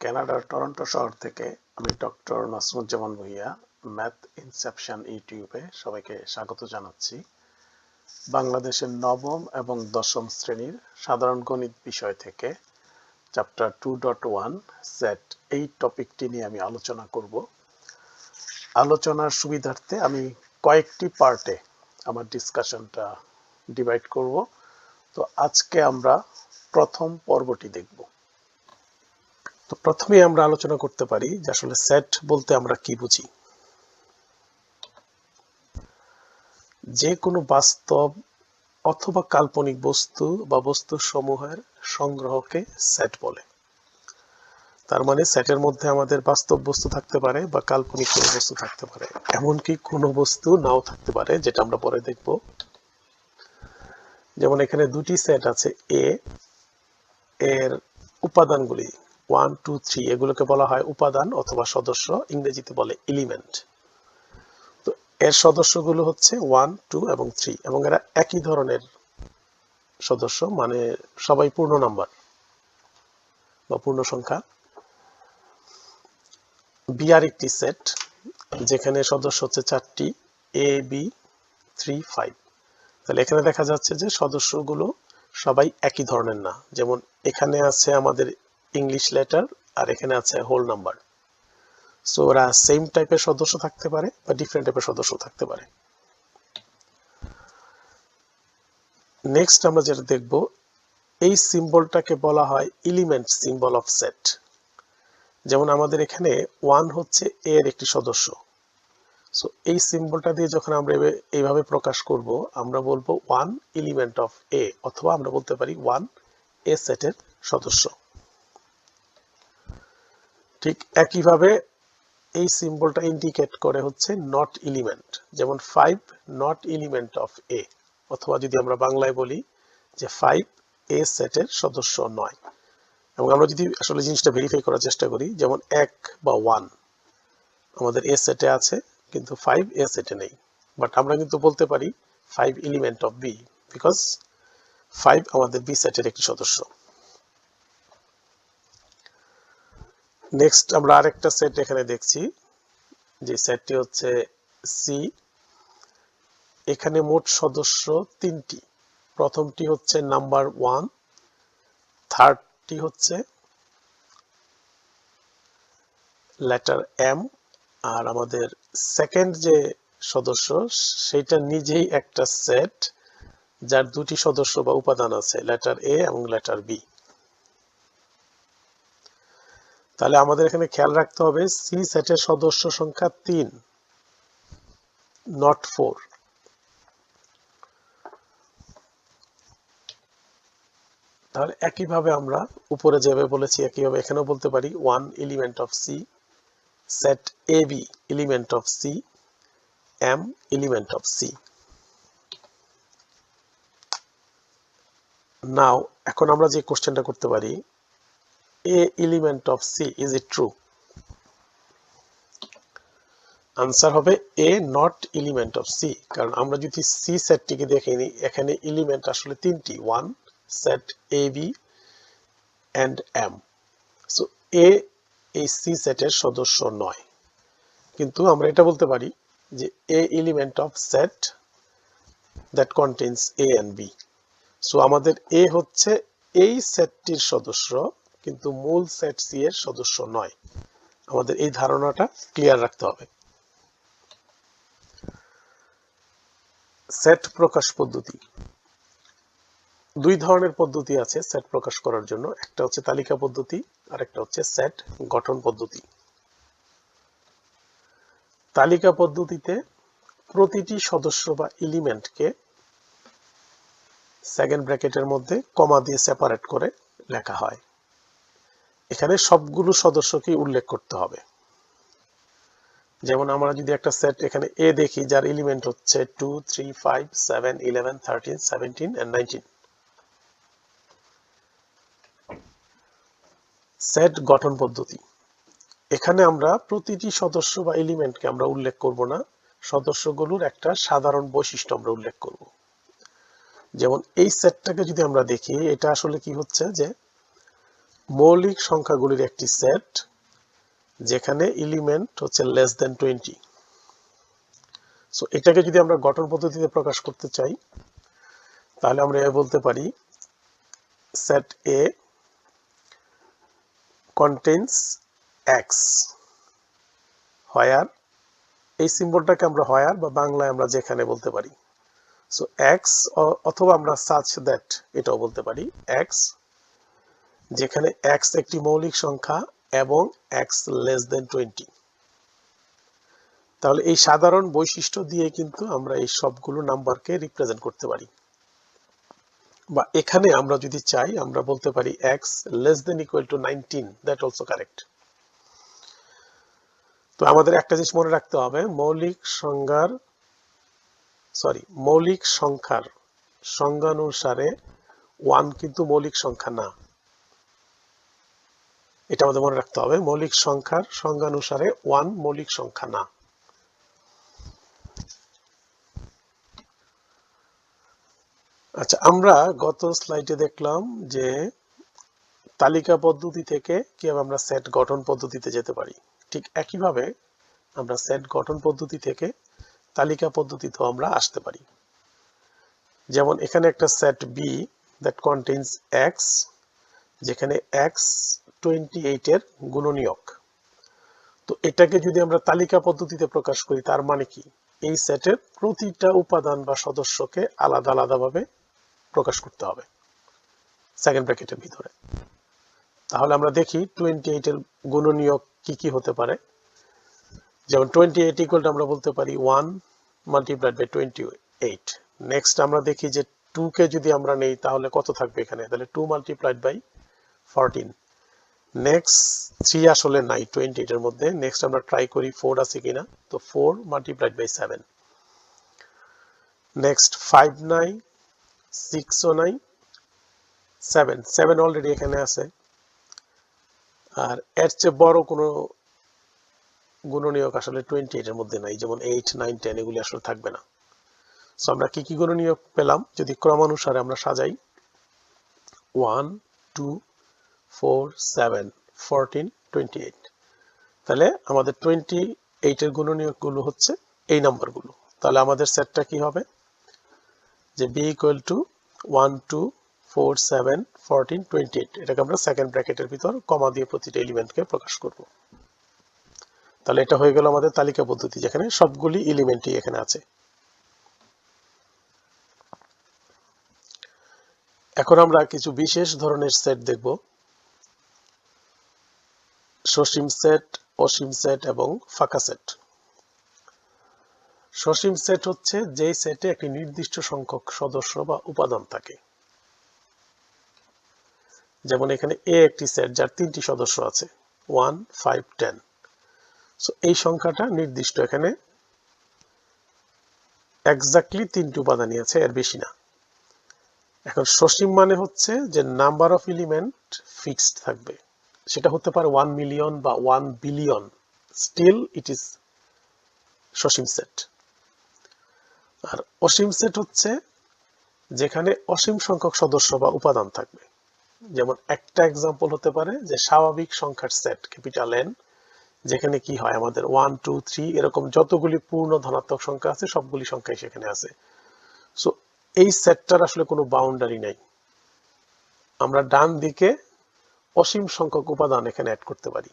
কানাডার টরন্টো শহর থেকে আমি ডক্টর নাসরুজ্জামান ভূঁইয়া ম্যাথ ইনসেপশন ইউটিউবে সবাইকে স্বাগত জানাচ্ছি। বাংলাদেশের নবম এবং দশম শ্রেণীর সাধারণ গণিত বিষয় থেকে চ্যাপ্টার 2.1 সেট এই টপিকটি নিয়ে আমি আলোচনা করব। আলোচনার সুবিধার্থে আমি কয়েকটি পার্টে আমার ডিসকাশনটা ডিভাইড করব। তো আজকে আমরা প্রথম পর্বটি দেখব। তো প্রথমেই আমরা আলোচনা করতে পারি যে আসলে সেট বলতে আমরা কি বুঝি। যে কোনো বাস্তব অথবা কাল্পনিক বস্তু বা বস্তু সমূহের সংগ্রহকে সেট বলে। তার মানে সেটের মধ্যে আমাদের বাস্তব বস্তু থাকতে পারে বা কাল্পনিক কোনো বস্তু থাকতে পারে, এমনকি কোনো বস্তু নাও থাকতে পারে, যেটা আমরা পরে দেখব। যেমন এখানে দুটি সেট আছে, এর উপাদানগুলি 1, 2, 3 এগুলোকে বলা হয় উপাদান অথবা সদস্য, ইংরেজিতে বলে এলিমেন্ট। তো এর সদস্যগুলো হচ্ছে 1, 2 এবং 3 এবং এরা একই ধরনের সদস্য, মানে সবাই পূর্ণ নাম্বার বা পূর্ণ সংখ্যা। বি আর একটি সেট যেখানে সদস্য হচ্ছে 4টি, এ, বি, 3, 5। তাহলে এখানে দেখা যাচ্ছে যে সদস্যগুলো সবাই একই ধরনের না। যেমন এখানে আছে আমাদের ইংলিশ লেটার আর এখানে আছে হোল নাম্বার। সো ওরা সেম টাইপের সদস্য থাকতে পারে বা ডিফারেন্ট টাইপের সদস্য থাকতে পারে। নেক্সট আমরা যেটা দেখব, এই সিম্বলটাকে বলা হয় এলিমেন্ট সিম্বল অফ সেট। যেমন আমাদের এখানে 1 হচ্ছে এর একটি সদস্য। সো এই সিম্বলটা দিয়ে যখন আমরা এইভাবে প্রকাশ করব, আমরা বলবো 1 এলিমেন্ট অফ এ, অথবা আমরা বলতে পারি 1 এ সেটের সদস্য। ঠিক একইভাবে এই সিম্বলটা ইন্ডিকেট করে হচ্ছে নট এলিমেন্ট। যেমন 5 নট এলিমেন্ট অফ এ, অথবা যদি আমরা বাংলায় বলি যে 5 এ সেটের সদস্য নয়। এবং আমরা যদি আসলে জিনিসটা ভেরিফাই করার চেষ্টা করি, যেমন 1 বা 1 আমাদের এ সেটে আছে কিন্তু 5 এ সেটে নেই, বাট আমরা কিন্তু বলতে পারি 5 এলিমেন্ট অফ বি, বিকজ 5 আমাদের বি সেটের একটি সদস্য। নেক্সট আমরা আরেকটা সেট এখানে দেখছি, যে সেটটি হচ্ছে সি। এখানে মোট সদস্য 3টি। প্রথমটি হচ্ছে নাম্বার 1, থার্ডটি হচ্ছে লেটার এম, আর আমাদের সেকেন্ড যে সদস্য সেটা নিজেই একটা সেট যার দুটি সদস্য বা উপাদান আছে, লেটার এ এবং লেটার বি। তাহলে আমাদের এখানে খেয়াল রাখতে হবে সি সেটের সদস্য সংখ্যা 3, নট 4। তাহলে একইভাবে আমরা উপরে যেভাবে বলেছি একইভাবে এখানেও বলতে পারি 1 element of C, set A B element of C, M element of C. Now এখন আমরা যে কোশ্চেনটা করতে পারি, A element of C, is it true? Answer হবে A not element of C, কারণ আমরা যদি সি সেটটিকে দেখে নিই, এখানে এলিমেন্ট আসলে 3টি, 1 set A B and M. So A এই সি সেটের সদস্য নয়, কিন্তু আমরা এটা বলতে পারি যে A element of set that contains A and B. So আমাদের এ হচ্ছে এই সেটটির সদস্য, কিন্তু মূল সেট সি এর সদস্য নয়। আমাদের এই ধারণাটা ক্লিয়ার রাখতে হবে। সেট প্রকাশ পদ্ধতি, দুই ধরনের পদ্ধতি আছে সেট প্রকাশ করার জন্য। একটা হচ্ছে তালিকা পদ্ধতি আর একটা হচ্ছে সেট গঠন পদ্ধতি। তালিকা পদ্ধতিতে প্রতিটি সদস্য বা এলিমেন্টকে সেকেন্ড ব্র্যাকেটের মধ্যে কমা দিয়ে সেপারেট করে লেখা হয়। এখানে সবগুলো সদস্যকে উল্লেখ করতে হবে। যেমন আমরা যদি একটা সেট এখানে এ দেখি, যার এলিমেন্ট হচ্ছে 2, 3, 5, 7, 11, 13, 17 and 19। সেট গঠন পদ্ধতি, এখানে আমরা প্রতিটি সদস্য বা এলিমেন্টকে আমরা উল্লেখ করব না, সদস্যগুলোর একটা সাধারণ বৈশিষ্ট্য আমরা উল্লেখ করব। যেমন এই সেটটাকে যদি আমরা দেখি, এটা আসলে কি হচ্ছে যে মৌলিক সংখ্যাগুলির একটি সেট যেখানে এলিমেন্ট হচ্ছে লেস দেন 20। সো এটাকে যদি আমরা গঠন পদ্ধতিতে প্রকাশ করতে চাই তাহলে আমরা বলতে পারি set A contains x where, এই সিম্বলটাকে আমরা where বা বাংলায় আমরা যেখানে বলতে পারি। সো x অথবা আমরা such that এটাও বলতে পারি x যেখানে x একটি মৌলিক সংখ্যা এবং x less than 20। তাহলে এই সাধারণ বৈশিষ্ট্য দিয়ে কিন্তু আমরা এই সবগুলো নাম্বারকে রিপ্রেজেন্ট করতে পারি। বা এখানে আমরা যদি চাই আমরা বলতে পারি x less than equal to 19, that also correct। তো আমাদের একটা জিনিস মনে রাখতে হবে, মৌলিক সংখ্যার সংজ্ঞানুসারে 1 কিন্তু মৌলিক সংখ্যা না, এটা আমাদের মনে রাখতে হবে। মৌলিক সংখ্যার সংজ্ঞানুসারে 1 মৌলিক সংখ্যা না। আচ্ছা, আমরা গত স্লাইডে দেখলাম যে তালিকা পদ্ধতি থেকে কিভাবে আমরা সেট গঠন পদ্ধতিতে যেতে পারি, ঠিক একইভাবে আমরা সেট গঠন পদ্ধতি থেকে তালিকা পদ্ধতিতেও আমরা আসতে পারি। যেমন এখানে একটা set B that contains X যেখানে এক্স 28 এর গুণনীয়ক। তো এটাকে যদি আমরা তালিকা পদ্ধতিতে প্রকাশ করি তার মানে কি, এই সেটের প্রতিটা উপাদান বা সদস্যকে আলাদা আলাদাভাবে প্রকাশ করতে হবে সেকেন্ড ব্র্যাকেটের ভিতরে। তাহলে আমরা দেখি 28 এর গুণনীয়ক কি কি হতে পারে। যেমন 28 ইকুয়াল টু আমরা বলতে পারি 1 মাল্টিপ্লাইড বাই 28। নেক্সট আমরা দেখি যে 2 কে যদি আমরা নেই তাহলে কত থাকবে এখানে, তাহলে 2 মাল্টিপ্লাইড বাই 14। নেক্সট 3 আসলে নাই 28 এর মধ্যে, নেক্সট আমরা ট্রাই করি 4 আছে কিনা, তো 4 মাল্টিপ্লাইড বাই 7। নেক্সট 5 নাই, 6 ও নাই, 7 অলরেডি এখানে আছে। আর এর চেয়ে বড় কোনো গুণনীয়ক আসলে 28 এর মধ্যে নাই, যেমন 8 9 10 এগুলি আসলে থাকবে না। সো আমরা কি কি গুণনীয়ক পেলাম যদি ক্রমানুসারে আমরা সাজাই, 1 2 4 7 14 28। তাহলে আমাদের 28 এর গুণনীয়কগুলো হচ্ছে এই নাম্বারগুলো। তাহলে আমাদের সেটটা কি হবে যে b ইকুয়াল টু 1 2 4 7 14 28। এটাকে আমরা সেকেন্ড ব্র্যাকেটের ভিতর কমা দিয়ে প্রতিটা এলিমেন্টকে প্রকাশ করব। তাহলে এটা হয়ে গেল আমাদের তালিকা পদ্ধতি যেখানে সবগুলি এলিমেন্টই এখানে আছে। এখন আমরা কিছু বিশেষ ধরনের সেট দেখব, সসীম সেট, অসীম সেট এবং ফাঁকা সেট। সসীম সেট হচ্ছে যেই সেটে একটি নির্দিষ্ট সংখ্যক সদস্য বা উপাদান থাকে। যেমন এখানে এ একটি সেট যার 3টি সদস্য আছে 1 5 10। সো এই সংখ্যাটা নির্দিষ্ট, এখানে এক্স্যাক্টলি 3টি উপাদানই আছে, এর বেশি না। এখন সসীম মানে হচ্ছে যে নাম্বার অফ এলিমেন্ট ফিক্সড থাকবে, সেটা হতে পারে 1 মিলিয়ন বা 1 বিলিয়ন, স্টিল ইট ইজ সসীম সেট। আর অসীম সেট হচ্ছে যেখানে অসীম সংখ্যক সদস্য বা উপাদান থাকবে। যেমন একটা এক্সাম্পল হতে পারে যে স্বাভাবিক সংখ্যার সেট ক্যাপিটাল এন, যেখানে কি হয় আমাদের 1 2 3 এরকম যতগুলি পূর্ণ ধনাত্মক সংখ্যা আছে সবগুলি সংখ্যাই সেখানে আছে। সো এই সেটটার আসলে কোনো বাউন্ডারি নাই, আমরা ডান দিকে অসীম সংখ্যক উপাদান এখানে অ্যাড করতে পারি,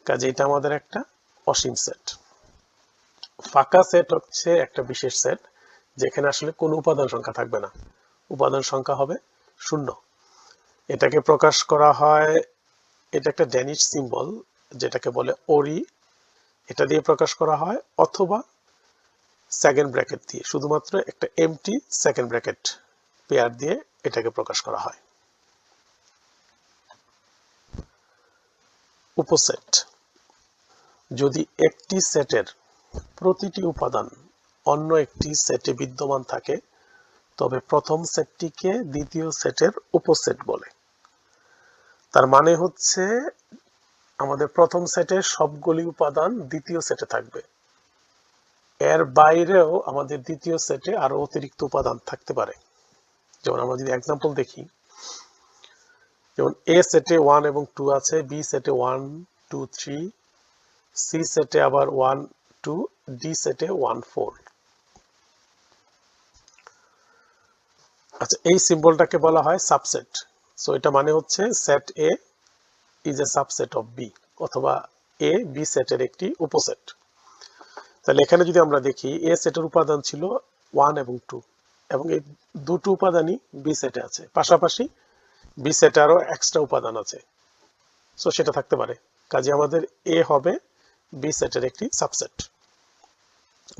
কাজে এটা আমাদের একটা অসীম সেট। ফাঁকা সেট হচ্ছে একটা বিশেষ সেট যেখানে আসলে কোনো উপাদান সংখ্যা থাকবে না, উপাদান সংখ্যা হবে 0। এটাকে প্রকাশ করা হয়, এটা একটা ড্যানিশ সিম্বল যেটাকে বলে ওরি, এটা দিয়ে প্রকাশ করা হয়, অথবা সেকেন্ড ব্র্যাকেট দিয়ে, শুধুমাত্র একটা এমটি সেকেন্ড ব্র্যাকেট পেয়ার দিয়ে এটাকে প্রকাশ করা হয়। উপসেট, যদি একটি সেটের প্রতিটি উপাদান অন্য একটি সেটে বিদ্যমান থাকে তবে প্রথম সেটটিকে দ্বিতীয় সেটের উপসেট বলে। তার মানে হচ্ছে আমাদের প্রথম সেটের সবগুলি উপাদান দ্বিতীয় সেটে থাকবে, এর বাইরেও আমাদের দ্বিতীয় সেটে আরো অতিরিক্ত উপাদান থাকতে পারে। যেমন আমরা যদি এক্সাম্পল দেখি, যেমন এ সেটে 1 এবং 2 আছে, বি সেটে 1 2 3, সি সেটে আবার 1 2, ডি সেটে 1 4। আচ্ছা, এই সিম্বলটাকে বলা হয় সাবসেট। সো এটা মানে হচ্ছে set A is a subset of B, অথবা এ বি সেটের একটি উপসেট। তাহলে এখানে যদি আমরা দেখি এ সেটের উপাদান ছিল 1 এবং 2, এবং এই দুটো উপাদানই বি সেটে আছে, পাশাপাশি বি সেটে আরো এক্সট্রা উপাদান আছে। সো সেটা থাকতে পারে, কাজে আমাদের এ হবে বি সেটের একটি সাবসেট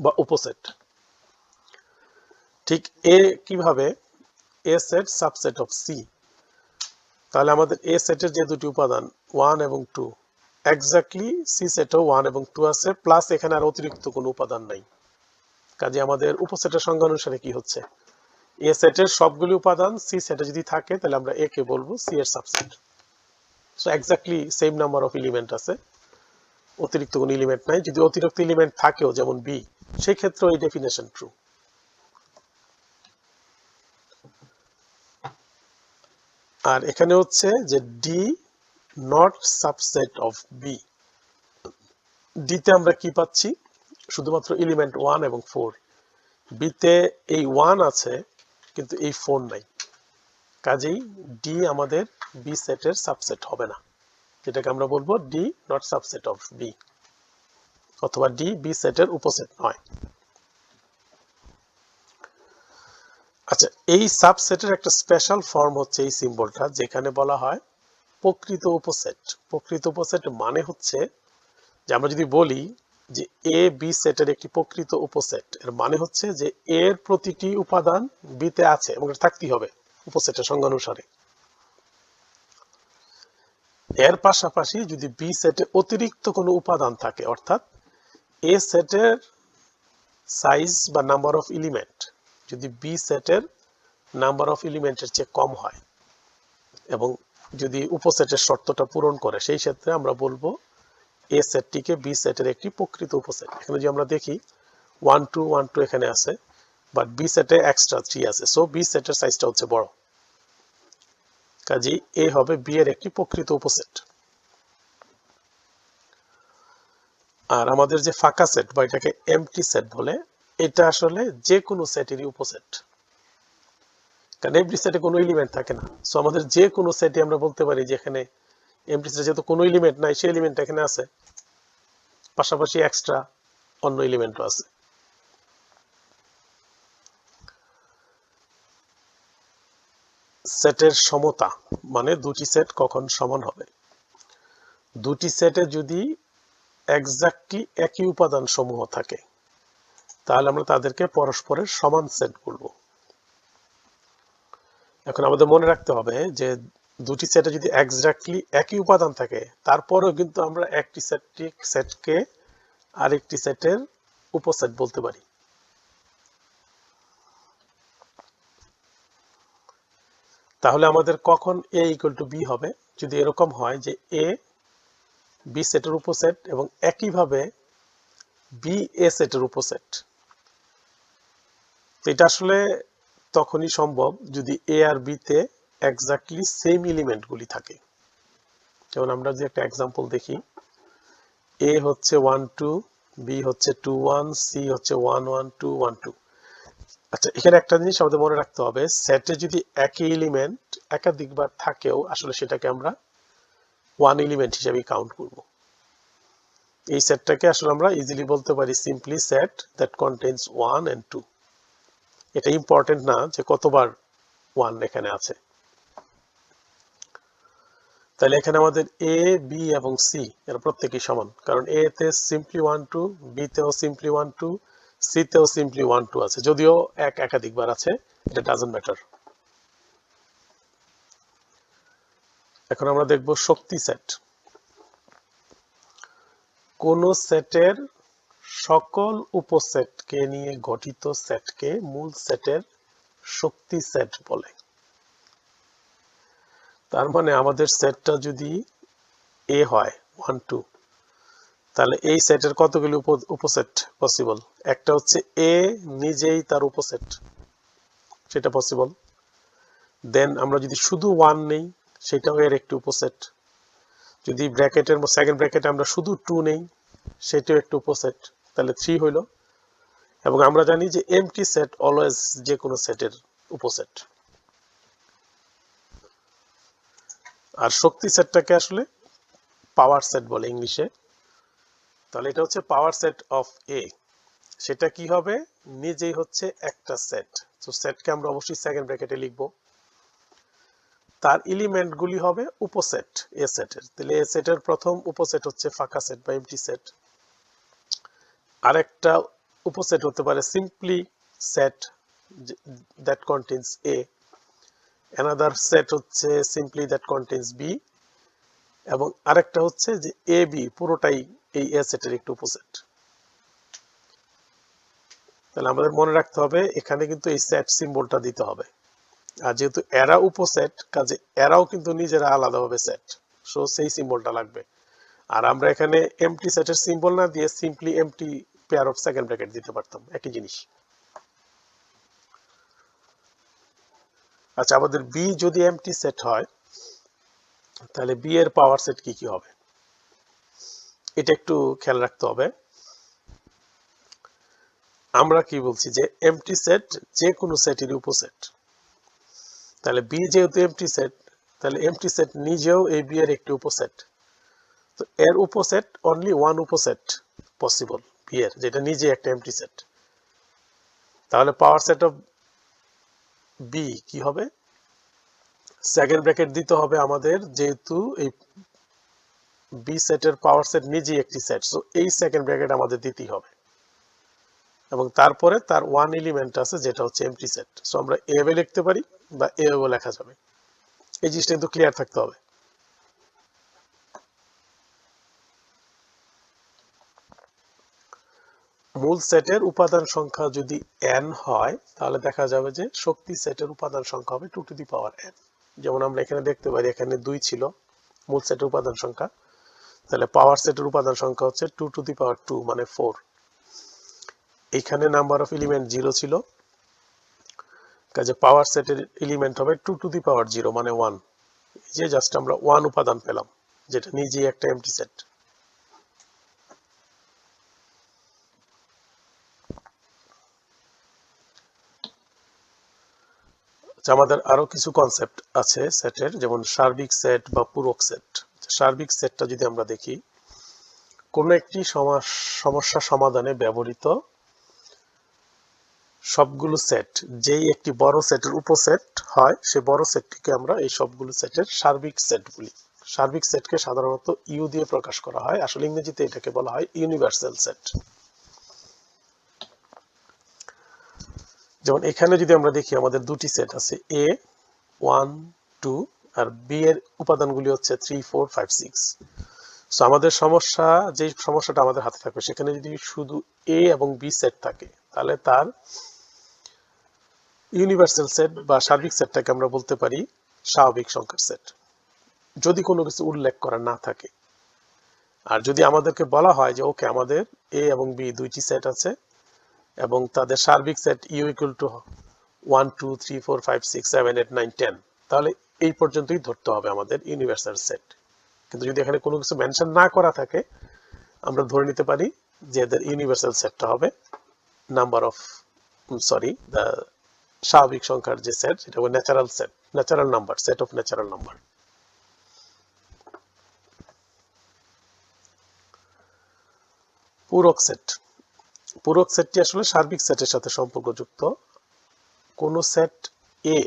বা উপসেট। ঠিক এ কিভাবে এ সেট সাবসেট অফ সি, তাহলে আমাদের এ সেটের যে দুটি উপাদান 1 এবং 2, এক্স্যাক্টলি সি সেটেও 1 এবং 2 আছে, প্লাস এখানে আর অতিরিক্ত কোনো উপাদান নাই। কাজে আমাদের উপসেটের সংজ্ঞা অনুসারে কি হচ্ছে, এ সেটের সবগুলি উপাদান সি সেটে যদি থাকে তাহলে আমরা এ কে বলবো সি এর subset. So exactly same number of element আছে, অতিরিক্ত কোনো এলিমেন্ট নাই। যদি অতিরিক্ত এলিমেন্ট থাকেও যেমন বি, সেই ক্ষেত্রে এই ডেফিনেশন ট্রু। আর এখানে হচ্ছে যে D not subset of B. ডিতে আমরা কি পাচ্ছি, শুধুমাত্র এলিমেন্ট 1 এবং 4। বিতে এই 1 আছে কিন্তু এই 4 নাই, কাজেই ডি আমাদের বি সেটের সাবসেট হবে না, যেটাকে আমরা বলবো D not subset of B, অথবা ডি বি সেটের উপসেট নয়। আচ্ছা, এই সাবসেটের একটা স্পেশাল ফর্ম হচ্ছে এই সিম্বলটা, যেখানে বলা হয় প্রকৃত উপসেট। প্রকৃত উপসেট মানে হচ্ছে যে আমরা যদি বলি যে এ বি সেটের একটি প্রকৃত উপসেট, এর মানে হচ্ছে যে এর প্রতিটি উপাদান বিতে আছে এবং এটা থাকতেই হবে উপসেটের সংজ্ঞা অনুসারে। এর পাশাপাশি যদি বি সেটে অতিরিক্ত কোনো উপাদান থাকে, অর্থাৎ এ সেটের সাইজ বা নাম্বার অফ এলিমেন্ট যদি বি সেটের নাম্বার অফ এলিমেন্টের চেয়ে কম হয় এবং যদি উপসেটের শর্তটা পূরণ করে, সেই ক্ষেত্রে আমরা বলবো এ সেটটিকে বি সেটের একটি প্রকৃত উপসেট। এখানে যদি আমরা দেখি 1 2 1 2 এখানে আছে, বাট বি সেটে এক্সট্রা 3 আছে, সো বি সেটের সাইজটা হচ্ছে বড়, কাজেই এ হবে বি এর একটি প্রকৃত উপসেট। আর আমাদের যে ফাঁকা সেট বা এটাকে এমটি সেট বলে, এটা আসলে যে কোনো সেটেরই উপসেট, কারণ এমটি সেটে কোনো এলিমেন্ট থাকে না। সো আমাদের যে কোনো সেটে আমরা বলতে পারি যে এখানে এমটি সেটে যেহেতু কোনো এলিমেন্ট নাই, সেই এলিমেন্ট এখানে আছে, পাশাপাশি এক্সট্রা অন্য এলিমেন্টও আছে। সেটের সমতা মানে দুটি সেট কখন সমান হবে। দুটি সেটে যদি এক্স্যাক্টলি একই উপাদান সমূহ থাকে, তাহলে আমরা তাদেরকে পরস্পরের সমান সেট বলবো। এখন আমাদের মনে রাখতে হবে যে দুটি সেটে যদি এক্স্যাক্টলি একই উপাদান থাকে, তারপরেও কিন্তু আমরা একটি সেটকে আরেকটি সেটের উপসেট বলতে পারি। তাহলে আমাদের কখন এ ইকুয়াল টু বি হবে, যদি এরকম হয় যে এ বি সেটের উপসেট এবং একইভাবে বি এ সেটের উপসেট। এটা আসলে তখনই সম্ভব যদি এ আর বি তে এক্স্যাক্টলি সেম এলিমেন্ট গুলি থাকে। যেমন আমরা যে একটা এক্সাম্পল দেখি, এ হচ্ছে 1 2, বি হচ্ছে 2 1, সি হচ্ছে 1 1 2 1 2। আচ্ছা, এখানে একটা জিনিস আমাদের মনে রাখতে হবে, সেটে যদি একই এলিমেন্ট একাধিকবার থাকেও আসলে সেটাকে আমরা ওয়ান এলিমেন্ট হিসেবে কাউন্ট করব। এই সেটটাকে আসলে আমরা ইজিলি বলতে পারি simply set that contains 1 and 2। এটা ইম্পর্টেন্ট না যে কতবার 1 এখানে আছে। তাহলে এখানে আমাদের এ বি এবং সি এর প্রত্যেকই সমান, কারণ এ তে সিম্পলি 1 2, বি তেও সিম্পলি 1 2, সি তেও সিম্পলি 1 2 আছে, যদিও একাধিকবার আছে, এটা ডাজন্ট ম্যাটার। এখন আমরা দেখব শক্তি সেট। কোন সেটের সকল উপসেটকে নিয়ে গঠিত সেটকে মূল সেটের শক্তি সেট বলে। তার মানে আমাদের সেটটা যদি এ হয় 1 2, তাহলে এই সেটের কতগুলি উপসেট পসিবল? একটা হচ্ছে এ নিজেই তার উপসেট, সেটা পসিবল। দেন আমরা যদি শুধু 1 নেই, সেটাও এর একটি উপসেট। যদি ব্র্যাকেটের সেকেন্ড ব্র্যাকেটে আমরা শুধু 2 নেই, সেটাও একটি উপসেট, তাহলে 3 হইল। এবং আমরা জানি যে এমটি সেট অলওয়েজ যে কোনো সেটের উপসেট। আর শক্তি সেটটাকে আসলে পাওয়ার সেট বলে ইংলিশে। তাহলে এটা হচ্ছে পাওয়ার সেট অফ এ। সেটা কি হবে, নিজেই হচ্ছে একটা সেট। তো সেটকে আমরা অবশ্যই সেকেন্ড ব্র্যাকেটে লিখব। তার এলিমেন্ট গুলি হবে উপসেট এ সেটের। তাহলে এ সেটের প্রথম উপসেট হচ্ছে ফাঁকা সেট বা এমটি সেট। আরেকটা উপসেট হতে পারে simply set that contains A. Another set হচ্ছে সিম্পলি দ্যাট কন্টেইনস বি। এবং আরেকটা হচ্ছে যে এ বি পুরোটাই এই এ সেটের একটি উপসেট। তাহলে আমাদের মনে রাখতে হবে এখানে কিন্তু এই সেট সিম্বলটা দিতে হবে। আর যেহেতু এরা উপসেট, কাজে এরাও কিন্তু নিজেরা আলাদাভাবে সেট, সো সেই সিম্বলটা লাগবে। আর আমরা এখানে এমটি সেটের সিম্বল না দিয়ে simply empty pair of second bracket দিতে পারতাম, একই জিনিস। আচ্ছা, আমাদের বি যদি এমটি সেট হয় তাহলে বি এর পাওয়ার সেট কি কি হবে এটা একটু খেয়াল রাখতে হবে। আমরা কি বলছি যে এমটি সেট যে কোনো সেটের উপসেট। তাহলে বি যেহেতু এমটি সেট, তাহলে এমটি সেট নিজেও এই বি এর একটি উপসেট। তো এর উপসেট অনলি ওয়ান উপসেট পসিবল বি এর, যেটা নিজে একটা এমটি সেট। তাহলে পাওয়ার সেট অফ বি কি হবে, সেকেন্ড ব্র্যাকেট দিতে হবে আমাদের, যেহেতু এই বি সেটের পাওয়ার সেট নিজেই একটি সেট, সো এই সেকেন্ড ব্র্যাকেট আমাদের দিতেই হবে। এবং তারপরে তার ওয়ান এলিমেন্ট আছে যেটা হচ্ছে এমটি সেট, সো আমরা এভাবে লিখতে পারি বা এভাবে লেখা যাবে। এই জিনিসটা কিন্তু ক্লিয়ার থাকতে হবে। মূল সেটের উপাদান সংখ্যা যদি n হয় তাহলে দেখা যাবে যে শক্তি সেটের উপাদান সংখ্যা হবে 2 টু দি পাওয়ার n। যেমন আমরা এখানে দেখতে পারি এখানে 2 ছিল মূল সেটের উপাদান সংখ্যা, তাহলে পাওয়ার সেটের উপাদান সংখ্যা হচ্ছে 2 টু দি পাওয়ার 2 মানে 4। এখানে নাম্বার অফ এলিমেন্ট 0 ছিল, কাজে পাওয়ার সেটের এলিমেন্ট হবে 2 টু দি পাওয়ার 0 মানে 1। এই যে জাস্ট আমরা 1 উপাদান পেলাম, যেটা নিজেই একটা এমটি সেট। আমাদের আরো কিছু কনসেপ্ট আছে সেটের, যেমন সার্বিক সেট বা পূরক সেট। সার্বিক সেটটা যদি আমরা দেখি, কোন একটি সমস্যা সমাধানে ব্যবহৃত সবগুলো সেট যেই একটি বড় সেটের উপসেট হয়, সে বড় সেটটিকে আমরা এই সবগুলো সেটের সার্বিক সেট বলি। সার্বিক সেটকে সাধারণত ইউ দিয়ে প্রকাশ করা হয়, আসলে ইংরেজিতে এটাকে বলা হয় ইউনিভার্সাল সেট। যেমন এখানে যদি আমরা দেখি আমাদের দুটি সেট আছে, এ 1 2 আর বি এর উপাদানগুলি হচ্ছে 3 4 5 6। সো আমাদের সমস্যা, যে সমস্যাটা আমাদের হাতে থাকবে সেখানে যদি শুধু এ এবং বি সেট থাকে, তাহলে তার ইউনিভার্সাল সেট বা সার্বিক সেটটাকে আমরা বলতে পারি স্বাভাবিক সংখ্যার সেট, যদি কোনো কিছু উল্লেখ করা না থাকে। আর যদি আমাদেরকে বলা হয় যে ওকে আমাদের এ এবং বি দুইটি সেট আছে এবং তাদের সার্বিক সেট ইউ ইকুয়াল টু 1 2 3 4 5 6 7 8 9 10, তাহলে এই পর্যন্তই ধরতে হবে আমাদের ইউনিভার্সাল সেট। কিন্তু যদি এখানে কোনো কিছু মেনশন না করা থাকে, আমরা ধরে নিতে পারি যে এদের ইউনিভার্সাল সেটটা হবে নাম্বার অফ দ্য স্বাভাবিক সংখ্যার যে সেট, সেটা হবে natural set, natural number, set of natural number. পূরক সেট, পূরক সেটটি আসলে সার্বিক সেটের সাথে সম্পর্কযুক্ত। কোন সেট এ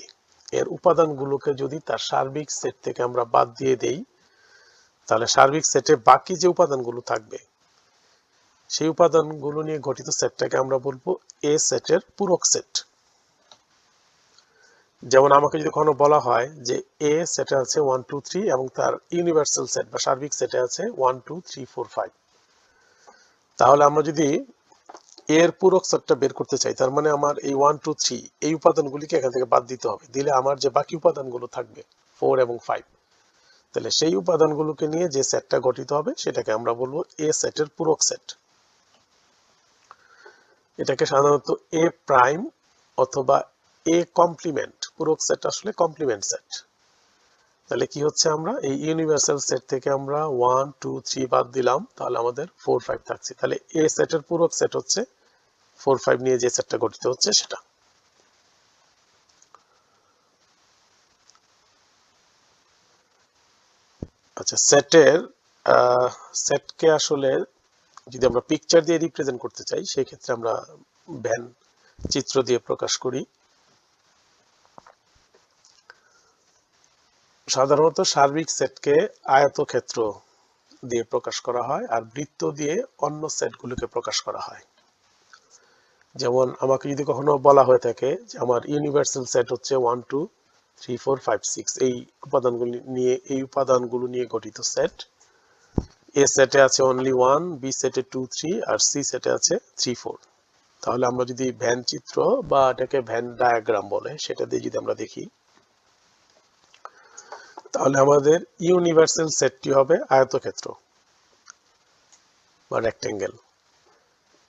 এর উপাদানগুলোকে যদি তার সার্বিক সেট থেকে আমরা বাদ দিয়ে দেই, তাহলে সার্বিক সেটে বাকি যে উপাদানগুলো থাকবে সেই উপাদানগুলো নিয়ে গঠিত সেটটাকে আমরা বলবো এ সেটের পূরক সেট। যেমন আমাকে যদি কখনো বলা হয় যে এ সেটে আছে 1 2 3 এবং তার ইউনিভার্সাল সেট বা সার্বিক সেটে আছে 1 2 3 4 5, তাহলে আমরা যদি এর পূরক সেটটা বের করতে চাই, তার মানে আমার এই 1 2 3 এই উপাদানগুলিকে এখান থেকে বাদ দিতে হবে। দিলে আমার যে বাকি উপাদানগুলো থাকবে 4 এবং 5, তাহলে সেই উপাদানগুলোকে নিয়ে যে সেটটা গঠিত হবে সেটাকে আমরা বলবো এ সেটের পূরক সেট। এটাকে সাধারণত এ প্রাইম অথবা এ কমপ্লিমেন্ট, পূরক সেট আসলে কমপ্লিমেন্ট সেট, তাহলে কি হচ্ছে, আমরা এই ইউনিভার্সাল সেট থেকে আমরা 1 2 3 বাদ দিলাম, তাহলে আমাদের 4 5 থাকছে। তাহলে এ সেটের পূরক সেট হচ্ছে 4 5 নিয়ে যে সেটটা গঠিত হচ্ছে সেটা। আচ্ছা, সেটকে আসলে যদি আমরা পিকচার দিয়ে রিপ্রেজেন্ট করতে চাই, সেই ক্ষেত্রে আমরা ভ্যান চিত্র দিয়ে প্রকাশ করি। সাধারণত সার্বিক সেটকে আয়তক্ষেত্র দিয়ে প্রকাশ করা হয়, আর বৃত্ত দিয়ে অন্য সেটগুলোকে প্রকাশ করা হয়। যেমন আমাকে যদি কখনো বলা হয়ে থাকে যে আমার ইউনিভার্সাল সেট হচ্ছে 1 2 3 4 5 6, এই উপাদানগুলো নিয়ে গঠিত সেট। এ সেটে আছে অনলি 1, বি সেটে 2 3, আর সি সেটে আছে 3 4। তাহলে আমরা যদি ভ্যান চিত্র বা এটাকে ভ্যান ডায়াগ্রাম বলে, সেটা দিয়ে যদি আমরা দেখি, তাহলে আমাদের ইউনিভার্সাল সেটটি হবে আয়তক্ষেত্র বা রেক্টেঙ্গেল।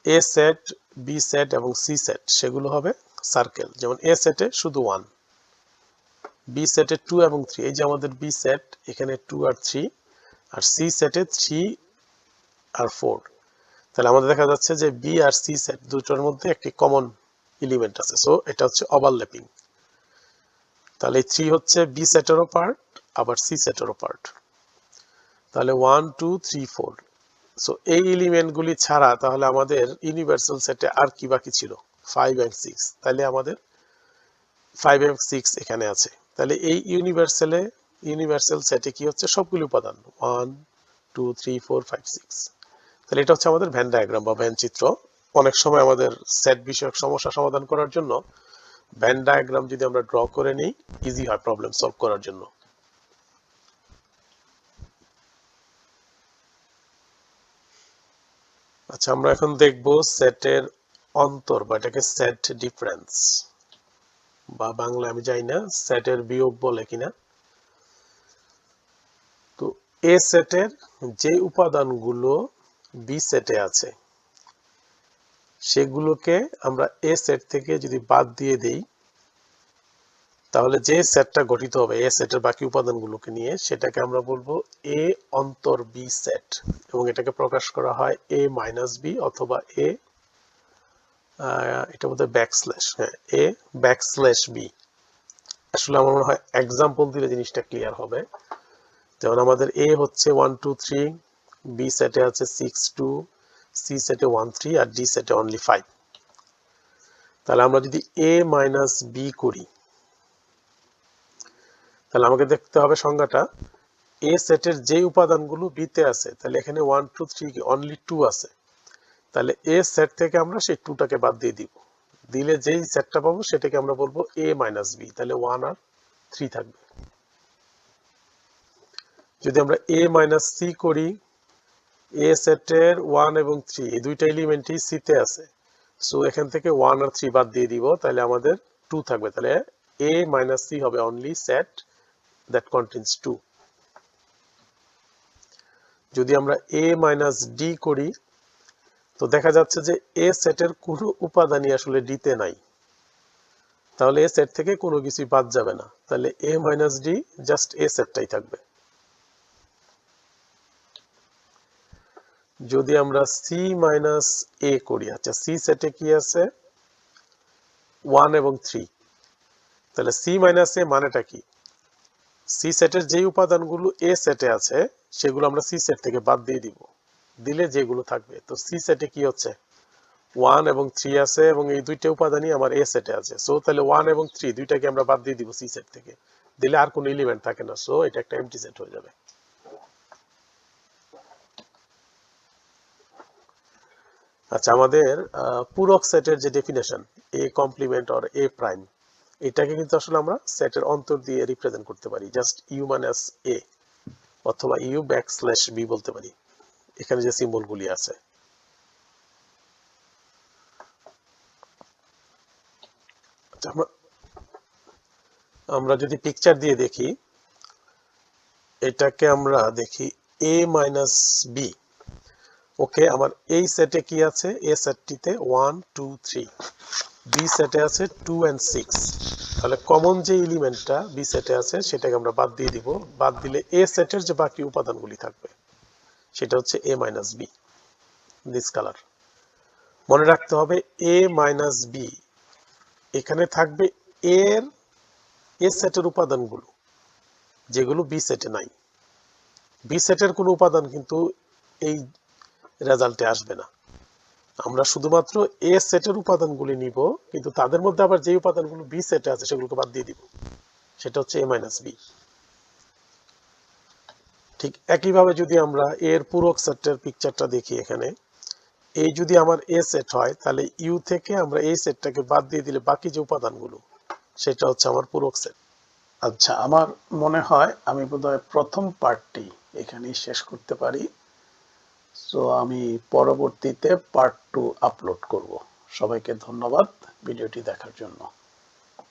এ সেট, বি সেট এবং সি সেট সেগুলো হবে সার্কেল। যেমন এ সেটে শুধু 1, বি সেটে 2 এবং 3, এই যে আমাদের বি সেট, এখানে 2 আর 3, আর সি সেটে 3 আর 4। তাহলে আমাদের দেখা যাচ্ছে যে বি আর সি সেট দুটোর মধ্যে একটি কমন এলিমেন্ট আছে, সো এটা হচ্ছে ওভারল্যাপিং। তাহলে 3 হচ্ছে বি সেটেরও পার্ট, আবার সি সেটেরও পার্ট। তাহলে 1 2 3 4। সো এই এলিমেন্টগুলি ছাড়া তাহলে আমাদের ইউনিভার্সাল সেটে আর কি বাকি ছিল, 5 এবং 6। তাহলে আমাদের 5 এবং 6 এখানে আছে। তাহলে এই ইউনিভার্সাল সেটে কি হচ্ছে, সবগুলো উপাদান 1 2 3 4 5 6। তাহলে এটা হচ্ছে আমাদের ভ্যান ডায়াগ্রাম বা ভ্যান চিত্র। অনেক সময় আমাদের সেট বিষয়ক সমস্যা সমাধান করার জন্য ভ্যান ডায়াগ্রাম যদি আমরা ড্র করে নিই, ইজি হয় প্রবলেম সলভ করার জন্য। আচ্ছা, আমরা এখন দেখব সেটের অন্তর বা এটাকে সেট ডিফারেন্স, বা বাংলা আমি জানি না সেটের বিয়োগ বলে কিনা। তো এ সেটের যে উপাদানগুলো বি সেটে আছে, সেগুলোকে আমরা এ সেট থেকে যদি বাদ দিয়ে দেই, তাহলে যে সেটটা গঠিত হবে এ সেটের বাকি উপাদানগুলোকে নিয়ে, সেটাকে আমরা বলবো এ অন্তর বি সেট, এবং এটাকে প্রকাশ করা হয় এ মাইনাস বি অথবা এটা বোধহয় ব্যাকস্ল্যাশ, হ্যাঁ, এ ব্যাকস্ল্যাশ বি। আসলে আমার মনে হয় এক্সাম্পল দিলে জিনিসটা ক্লিয়ার হবে। যেমন আমাদের এ হচ্ছে 1 2 3, বি সেটে আছে 6 2, সি সেটে 1 3, আর ডি সেটে অনলি 5। তাহলে আমরা যদি এ মাইনাস বি করি, তাহলে আমাকে দেখতে হবে সংজ্ঞাটা। এ সেটের যে উপাদানগুলো বি তে আছে, তাহলে এখানে 1 2 3 কি অনলি 2 আছে। তাহলে এ সেট থেকে আমরা সেই 2টাকে বাদ দিয়ে দিব, দিলে যেই সেটটা পাবো সেটাকে আমরা বলবো এ মাইনাস বি। তাহলে 1 আর 3 থাকবে। যদি আমরা এ মাইনাস সি করি, এ সেটের 1 এবং 3 এই দুইটা এলিমেন্টই সি তে আছে, সো এখান থেকে 1 আর 3 বাদ দিয়ে দিব, তাহলে আমাদের 2 থাকবে। তাহলে এ মাইনাস সি হবে অনলি সেট দ্যাট কন্টেইনস 2। যদি আমরা এ মাইনাস ডি করি, তো দেখা যাচ্ছে যে এ সেটের কোনো উপাদানই আসলে ডি তে নাই, তাহলে এ সেট থেকে কোনো কিছুই বাদ যাবে না, তাহলে এ মাইনাস ডি জাস্ট এ সেটটাই থাকবে। যদি আমরা সি মাইনাস এ করি, আচ্ছা সি সেটে কি আছে 1 এবং 3, তাহলে সি মাইনাস এ মানেটা কি, সি সেটের যে উপাদানগুলো এ সেটে আছে সেগুলো আমরা সি সেট থেকে বাদ দিয়ে দিব, দিলে যেগুলো থাকবে। তো সি সেটে কি হচ্ছে 1 এবং 3 আছে, এবং এই দুইটা উপাদানই আমার এ সেটে আছে, সো তাহলে 1 এবং 3 দুইটাকে আমরা বাদ দিয়ে দিব সি সেট থেকে, দিলে আর কোনো এলিমেন্ট থাকে না, সো এটা একটা এমটি সেট হয়ে যাবে। আচ্ছা, আমাদের পূরক সেটের যে definition A compliment or a prime, এটাকে কিন্তু আসলে আমরা সেটের অন্তর দিয়ে রিপ্রেজেন্ট করতে পারি, জাস্ট ইউ মাইনাস এ অথবা ইউ ব্যাকস্ল্যাশ বি বলতে পারি, এখানে যে সিম্বলগুলি আছে। আচ্ছা, আমরা যদি পিকচার দিয়ে দেখি, এটাকে আমরা দেখি এ মাইনাস বি। ওকে, আমার এই সেটে কি আছে, এ সেটটিতে 1 2 3, বি সেটে আছে 2 and 6, তাহলে কমন যে এলিমেন্টটা বি সেটে আছে সেটাকে আমরা বাদ দিয়ে দিব। বাদ দিলে এ সেটের যে বাকি উপাদানগুলি থাকবে সেটা হচ্ছে a minus B, this colour. মনে রাখতে হবে a মাইনাস বি, এখানে থাকবে এর এ সেটের উপাদানগুলো যেগুলো বি সেটে নাই। বি সেটের কোনো উপাদান কিন্তু এই রেজাল্টে আসবে না। আমরা শুধুমাত্র এ সেটের উপাদানগুলি নিব, কিন্তু তাদের মধ্যে আবার যে উপাদানগুলো বি সেটে আছে সেগুলোকে বাদ দিয়ে দিব, সেটা হচ্ছে a মাইনাস বি। ঠিক একইভাবে যদি আমরা এর পূরক সেটের পিকচারটা দেখি, এখানে এই যদি আমার এ সেট হয় তাহলে ইউ থেকে আমরা এই সেটটাকে বাদ দিয়ে দিলে বাকি যে উপাদানগুলো সেটা হচ্ছে আমার পূরক সেট। আচ্ছা, আমার মনে হয় আমি বোধহয় প্রথম পার্টটি এখানেই শেষ করতে পারি। সো আমি পরবর্তীতে পার্ট 2 আপলোড করব। সবাইকে ধন্যবাদ ভিডিওটি দেখার জন্য।